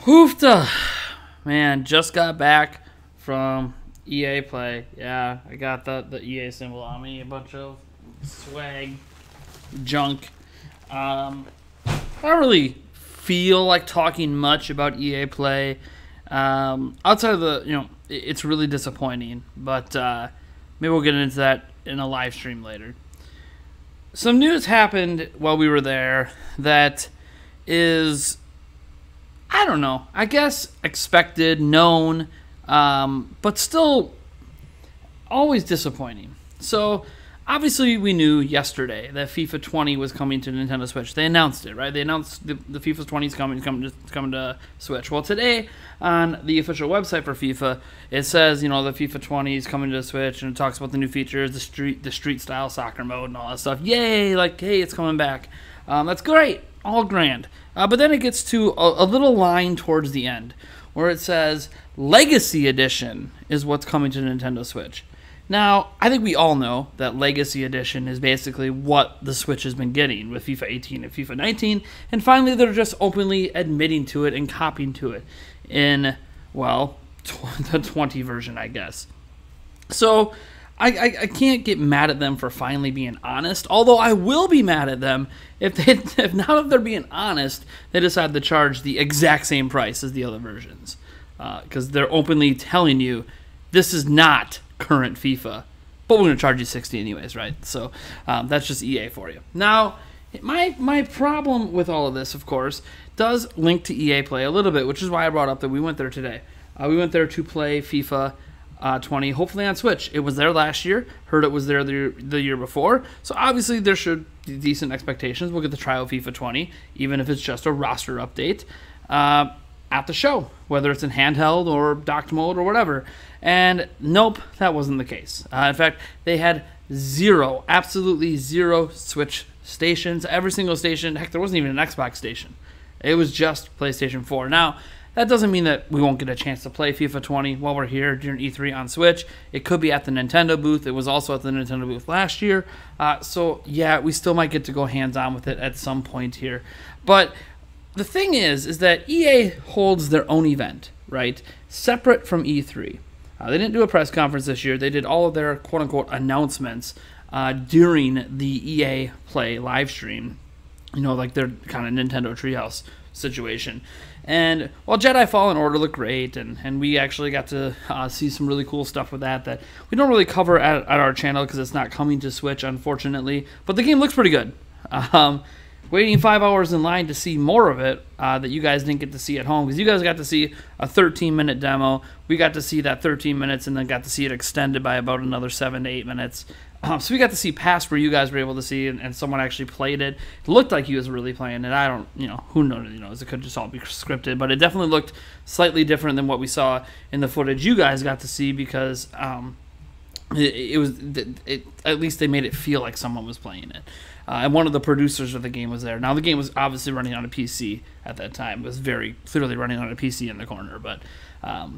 Hoofda! Man, just got back from EA Play. Yeah, I got the EA symbol on me. A bunch of swag, junk. I don't really feel like talking much about EA Play. Outside of it's really disappointing. But maybe we'll get into that in a live stream later. Some news happened while we were there that is, I don't know, I guess expected, known, but still always disappointing. So, obviously we knew yesterday that FIFA 20 was coming to Nintendo Switch. They announced it, right? They announced the FIFA 20 is coming to Switch. Well, today on the official website for FIFA, it says, the FIFA 20 is coming to Switch, and it talks about the new features, the street style soccer mode and all that stuff. Yay, like, hey, it's coming back. That's great. All grand. But then it gets to a little line towards the end where it says Legacy Edition is what's coming to Nintendo Switch. Now, I think we all know that Legacy Edition is basically what the Switch has been getting with FIFA 18 and FIFA 19, and finally they're just openly admitting to it and copying to it in, well, the 20 version, I guess. So, I can't get mad at them for finally being honest, although I will be mad at them if now that they're being honest, they decide to charge the exact same price as the other versions. Because they're openly telling you, this is not current FIFA, but we're going to charge you $60 anyways, right? So that's just EA for you. Now, my problem with all of this, of course, does link to EA Play a little bit, which is why I brought up that we went there today. We went there to play FIFA 20, hopefully on Switch. It was there last year. Heard it was there the year before. So obviously there should be decent expectations. We'll get to try out FIFA 20, even if it's just a roster update, at the show, whether it's in handheld or docked mode or whatever. And nope, that wasn't the case. In fact, they had absolutely zero Switch stations. Every single station, heck, there wasn't even an Xbox station. It was just PlayStation 4. Now, that doesn't mean that we won't get a chance to play FIFA 20 while we're here during E3 on Switch. It could be at the Nintendo booth. It was also at the Nintendo booth last year. So, yeah, we still might get to go hands-on with it at some point here. But the thing is that EA holds their own event, right, separate from E3. They didn't do a press conference this year. They did all of their quote-unquote announcements during the EA Play live stream, like their kind of Nintendo Treehouse situation. And while Jedi Fallen Order looked great, and we actually got to see some really cool stuff with that we don't really cover at our channel because it's not coming to Switch, unfortunately, but the game looks pretty good. Waiting 5 hours in line to see more of it that you guys didn't get to see at home, because you guys got to see a 13-minute demo. We got to see that 13 minutes and then got to see it extended by about another 7 to 8 minutes. So we got to see past where you guys were able to see, and someone actually played it. It looked like he was really playing it. I don't, who knows? It could just all be scripted, but it definitely looked slightly different than what we saw in the footage you guys got to see, because at least they made it feel like someone was playing it. And one of the producers of the game was there. Now, the game was obviously running on a PC at that time. It was very clearly running on a PC in the corner. But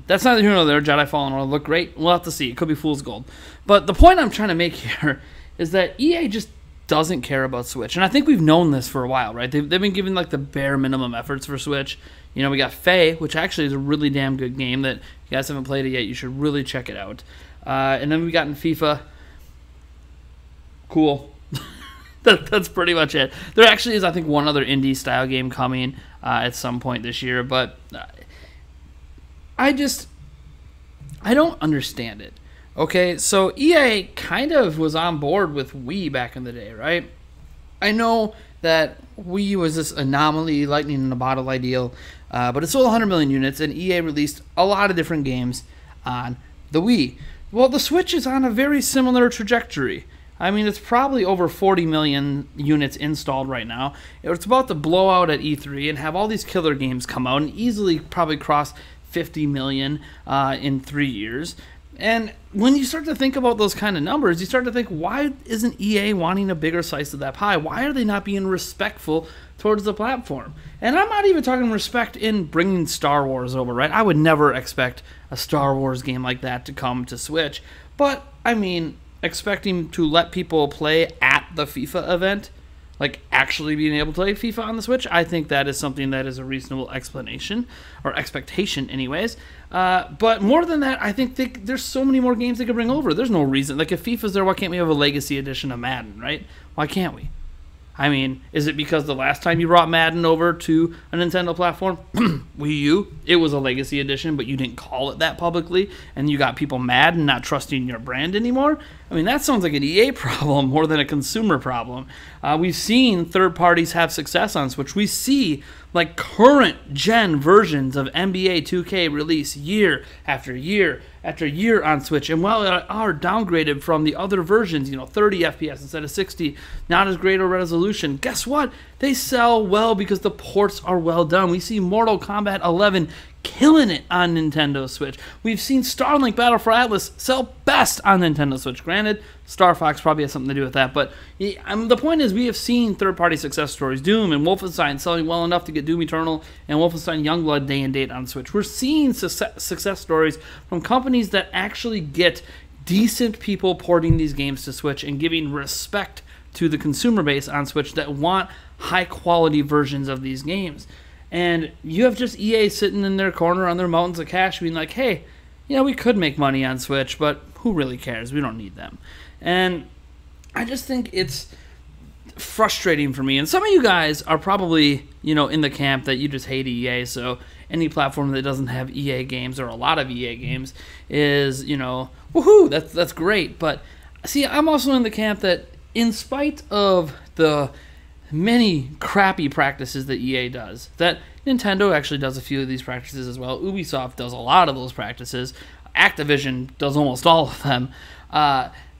that's neither here nor there. Jedi Fallen Order looked great. We'll have to see. It could be fool's gold. But the point I'm trying to make here is that EA just doesn't care about Switch. And I think we've known this for a while, right? They've been giving like the bare minimum efforts for Switch. We got Faye, which actually is a really damn good game that if you guys haven't played it yet, you should really check it out. And then we got in FIFA. Cool. That's pretty much it. There actually is, I think, one other indie-style game coming at some point this year, but I don't understand it. Okay, so EA kind of was on board with Wii back in the day, right? I know that Wii was this anomaly, lightning in a bottle ideal, but it sold 100 million units, and EA released a lot of different games on the Wii. Well, the Switch is on a very similar trajectory. I mean, it's probably over 40 million units installed right now. It's about to blow out at E3 and have all these killer games come out and easily probably cross 50 million in 3 years. And when you start to think about those kind of numbers, you start to think, why isn't EA wanting a bigger slice of that pie? Why are they not being respectful towards the platform? And I'm not even talking respect in bringing Star Wars over, right? I would never expect a Star Wars game like that to come to Switch. But, I mean, expecting to let people play at the FIFA event, like actually being able to play FIFA on the Switch, I think that is something that is a reasonable explanation, or expectation anyways. But more than that, I think there's so many more games they could bring over. There's no reason. Like, if FIFA's there, why can't we have a Legacy Edition of Madden, right? Why can't we? I mean, is it because the last time you brought Madden over to a Nintendo platform, Wii U, it was a Legacy Edition, but you didn't call it that publicly, and you got people mad and not trusting your brand anymore? I mean, that sounds like an EA problem more than a consumer problem. We've seen third parties have success on Switch. We see like current gen versions of NBA 2K release year after year after year on Switch, and while they are downgraded from the other versions, 30 FPS instead of 60, not as great a resolution, guess what? They sell well because the ports are well done. We see Mortal Kombat 11 killing it on Nintendo Switch. We've seen Starlink Battle for Atlas sell best on Nintendo Switch. Granted, Star Fox probably has something to do with that, but the point is we have seen third-party success stories. Doom and Wolfenstein selling well enough to get Doom Eternal and Wolfenstein Youngblood day and date on Switch. We're seeing success stories from companies that actually get decent people porting these games to Switch and giving respect to the consumer base on Switch that want high-quality versions of these games. And you have just EA sitting in their corner on their mountains of cash being like, hey, we could make money on Switch, but who really cares? We don't need them. And I just think it's frustrating for me. And some of you guys are probably, in the camp that you just hate EA, so any platform that doesn't have EA games or a lot of EA games is, woohoo, that's great. But see, I'm also in the camp that in spite of the many crappy practices that EA does, that Nintendo actually does a few of these practices as well. Ubisoft does a lot of those practices. Activision does almost all of them.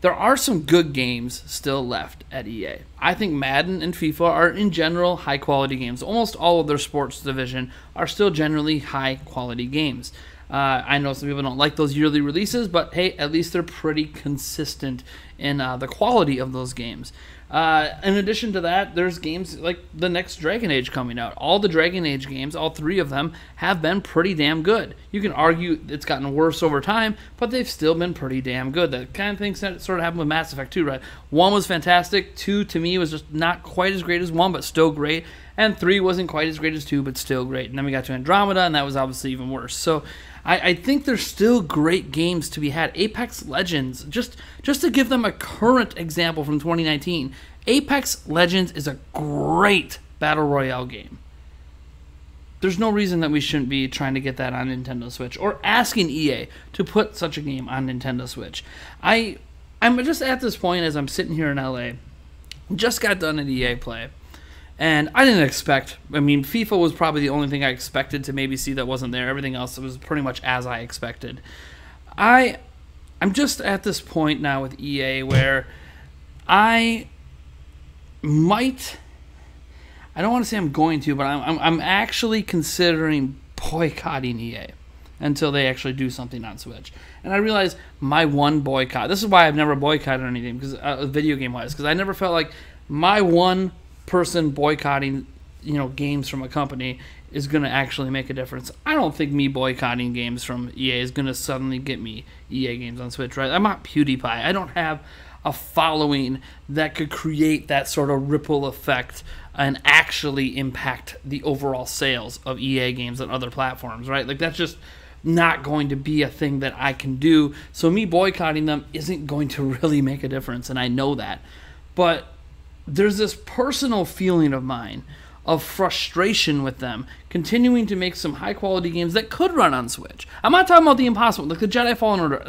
There are some good games still left at EA. I think Madden and FIFA are, in general, high-quality games. Almost all of their sports division are still generally high-quality games. I know some people don't like those yearly releases, but hey, at least they're pretty consistent in the quality of those games. In addition to that, there's games like the next Dragon Age coming out. All the Dragon Age games, all 3 of them, have been pretty damn good. You can argue it's gotten worse over time, but they've still been pretty damn good. That kind of thing sort of happened with Mass Effect 2, right? 1 was fantastic, 2 to me was just not quite as great as 1, but still great, and 3 wasn't quite as great as 2, but still great. And then we got to Andromeda, and that was obviously even worse. So I think there's still great games to be had. Apex Legends, just to give them a current example from 2019, Apex Legends is a great Battle Royale game. There's no reason that we shouldn't be trying to get that on Nintendo Switch or asking EA to put such a game on Nintendo Switch. I'm just at this point as I'm sitting here in LA, just got done at EA Play. And I didn't expect, FIFA was probably the only thing I expected to maybe see that wasn't there. Everything else was pretty much as I expected. I'm just at this point now with EA where I don't want to say I'm going to, but I'm actually considering boycotting EA until they actually do something on Switch. And I realize my one boycott, this is why I've never boycotted anything, because video game-wise, because I never felt like my one person boycotting games from a company is going to actually make a difference. I don't think me boycotting games from EA is going to suddenly get me EA games on Switch, right? I'm not PewDiePie. I don't have a following that could create that sort of ripple effect and actually impact the overall sales of EA games on other platforms, right? Like, that's just not going to be a thing that I can do. So me boycotting them isn't going to really make a difference, and I know that. But there's this personal feeling of mine of frustration with them continuing to make some high-quality games that could run on Switch. I'm not talking about the impossible, like the Jedi Fallen Order.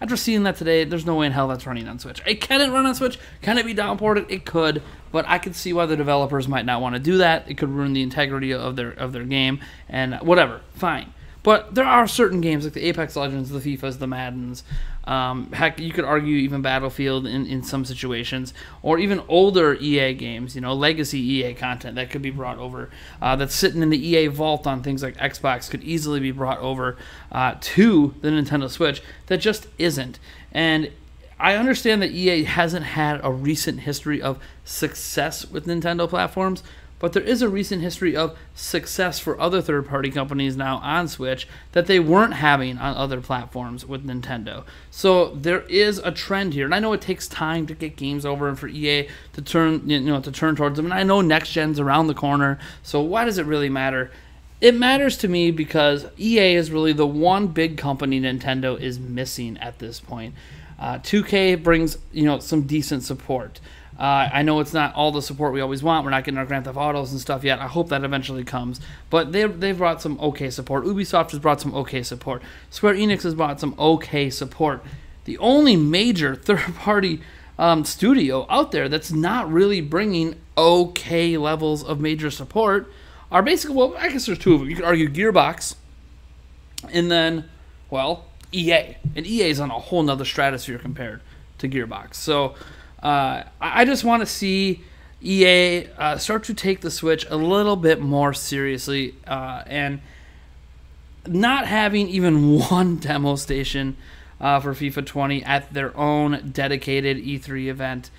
After seeing that today, there's no way in hell that's running on Switch. Can it run on Switch? Can it be downported? It could, but I could see why the developers might not want to do that. It could ruin the integrity of their game, and whatever, fine. But there are certain games like the Apex Legends, the FIFAs, the Maddens, heck, you could argue even Battlefield in some situations, or even older EA games, legacy EA content that could be brought over, that's sitting in the EA vault on things like Xbox could easily be brought over to the Nintendo Switch that just isn't. And I understand that EA hasn't had a recent history of success with Nintendo platforms, but there is a recent history of success for other third-party companies now on Switch that they weren't having on other platforms with Nintendo. So there is a trend here, and I know it takes time to get games over and for EA to turn, to turn towards them. And I know next gen's around the corner, so why does it really matter? It matters to me because EA is really the one big company Nintendo is missing at this point. 2K brings, some decent support. I know it's not all the support we always want. We're not getting our Grand Theft Autos and stuff yet. I hope that eventually comes. But they've brought some okay support. Ubisoft has brought some okay support. Square Enix has brought some okay support. The only major third-party studio out there that's not really bringing okay levels of major support are basically, well, I guess there's two of them. You could argue Gearbox, and then, well, EA. And EA is on a whole nother stratosphere compared to Gearbox. So I just want to see EA start to take the Switch a little bit more seriously, and not having even one demo station for FIFA 20 at their own dedicated E3 event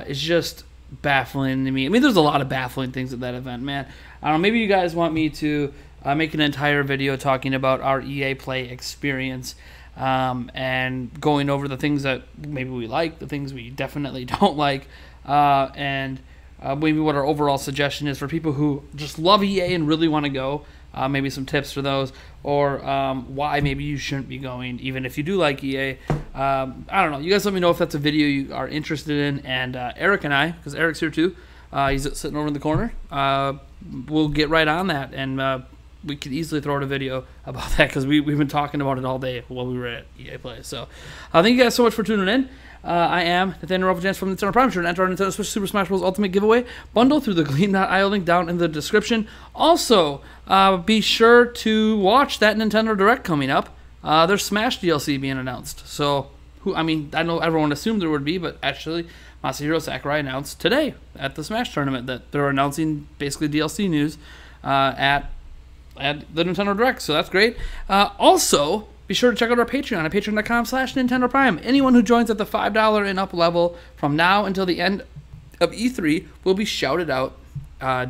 is just baffling to me. I mean, there's a lot of baffling things at that event, man. I don't know, maybe you guys want me to make an entire video talking about our EA Play experience, and going over the things that maybe we like, the things we definitely don't like, and maybe what our overall suggestion is for people who just love EA and really want to go. Maybe some tips for those, or why maybe you shouldn't be going, even if you do like EA. I don't know. You guys let me know if that's a video you are interested in, and Eric and I, because Eric's here too, he's sitting over in the corner, we'll get right on that, and we could easily throw out a video about that, because we've been talking about it all day while we were at EA Play. So thank you guys so much for tuning in. I am Nathaniel Rolfo from Nintendo Prime. Sure to enter our Nintendo Switch Super Smash Bros. Ultimate Giveaway bundle through the Gleam.io link down in the description. Also, be sure to watch that Nintendo Direct coming up. There's Smash DLC being announced. So, I know everyone assumed there would be, but actually, Masahiro Sakurai announced today at the Smash tournament that they're announcing basically DLC news at the Nintendo Direct. So that's great. Also, be sure to check out our Patreon at patreon.com/Nintendo Prime. Anyone who joins at the $5 and up level from now until the end of E3 will be shouted out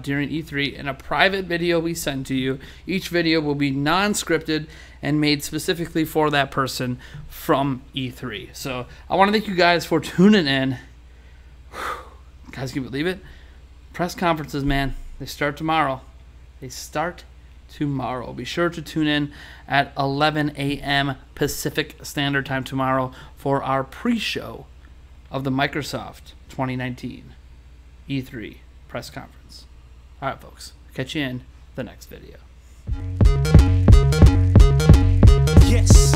during E3 in a private video we send to you. Each video will be non-scripted and made specifically for that person from E3. So I want to thank you guys for tuning in. Guys, can you believe it? Press conferences, man. They start tomorrow. They start tomorrow. Be sure to tune in at 11 a.m. Pacific Standard Time tomorrow for our pre-show of the Microsoft 2019 E3 press conference. All right, folks. Catch you in the next video. Yes.